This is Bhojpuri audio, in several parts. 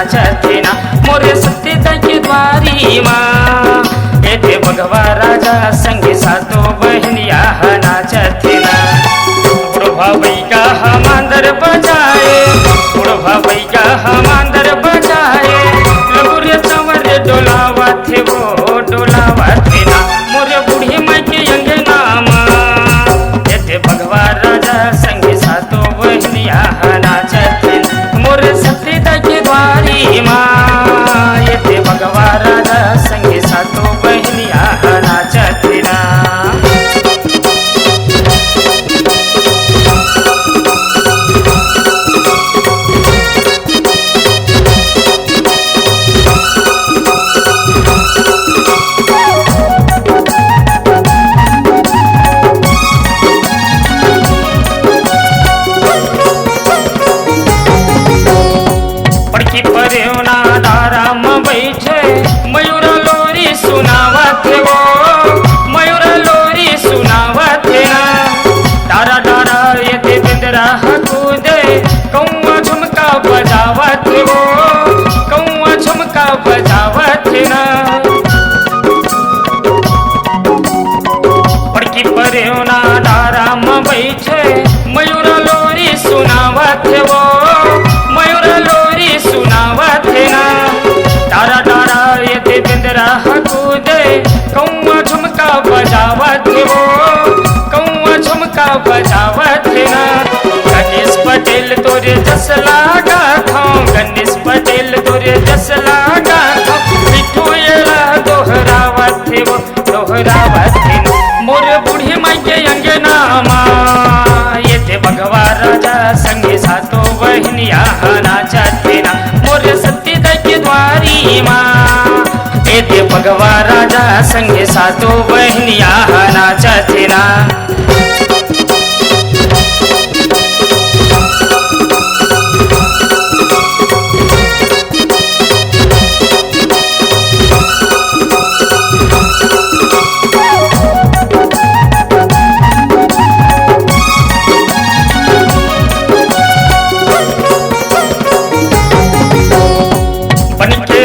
नाचथिना मोरे सत्यता की द्वारी माँ येथे भगवा राजा संगे सातो बहनिया नाचथिना बुढ़वा बैका मांदर बजाए बुढ़वा बैका मांदर बजाए लगुरे चंवर डोलावा थे वो डोलावा थे ना मोरे बूढ़ी माई के अंगना माँ येथे भगवा राजा संगे सातो बहनिया नाचथिना मोरे सत्यता की द्वारी माँ येथे भगवा राजा संगे सातो बहनिया नाचथिना बैठे मयूरा लोरी सुनावा थे वो मयूरा लोरी सुनावा थे ना डारा डारा ये दे बिंदरा कूदे कौआ झुमका बजावा थे वो कौआ झुमका बजावा थे ना पड़की परे ना डारा में बैठे मयूरा लोरी सुनावा थे वो मयूरा लोरी सुनावा थे ना डारा डारा ये दे बिंदरा कूदे कौआ झुमका बजावा थे वो कौआ झुमका बजावा थे ना गणेश पटेल तोरे जस लागा था गणेश पटेल तोरे जस लागा था बिट्टू येला दोहरावा थे वो दोहरावा थे ना मोरे बूढ़ी माई के अंगना माँ ये थे भगवा राजा संगे सातो बहनिया नाचथे ना मोरे सत्यता की द्वारी माँ येथे भगवा राजा संगे सातो बहनिया नाचथिना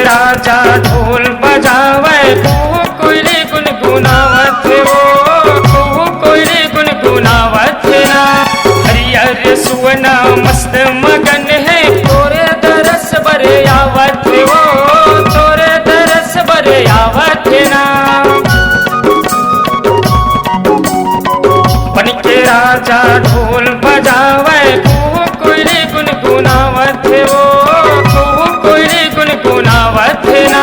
राजा ढोल बजावे कोयले गुनगुनावत वो कोयले गुनगुनावत ना हरियर सुवना मस्त मगन है तोरे दरस बरे आवत वो तोरे दरस बरे आवत ना बन के राजा ढोल बजावे कोयले गुनगुनावत वो कोयले गुनगुनावत ना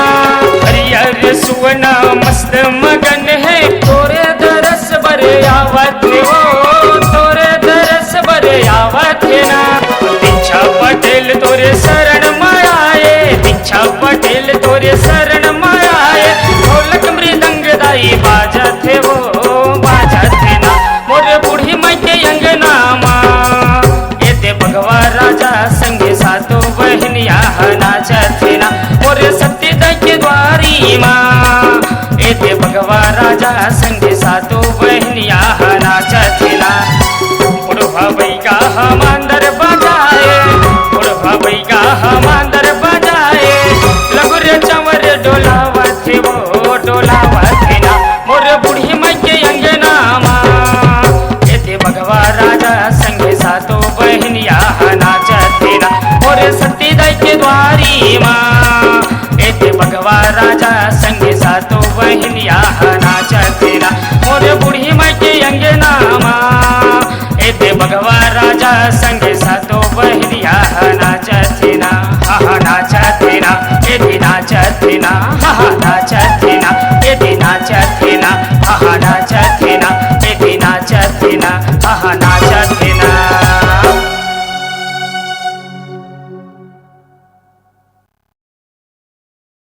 हरियर सुवना मस्त मगन है तोरे दरस बरे आवत वो तोरे दरस बरे आवत ना दीक्षा पटेल तोरे शरण मायाए दीक्षा पटेल तोरे शरण मायाए ढोलक मृदंग दाई बाजत वो बाजत ना मोरे बूढ़ी माई के अंगना माँ येथे भगवा राजा संगे सातो बहनिया नाचथिना मोरे सत्यता की द्वारी माँ येथे भगवा राजा संगे सातो बहनिया नाचथिना बुढ़वा बैका मांदर बजाए बुढ़वा बैका मांदर बजाए लगुरे चंवर डोलावा थे वो डोलावा थे ना मोरे बूढ़ी माई के अंगना माँ येथे भगवा राजा संगे सातो बहनिया नाचथिना मोरे सत्यता की द्वारी माँ येथे भगवा राजा संगे सातो बहनिया नाचथिना मोरे बूढ़ी माई के अंगना माँ येथे भगवा राजा संगे सातो बहनिया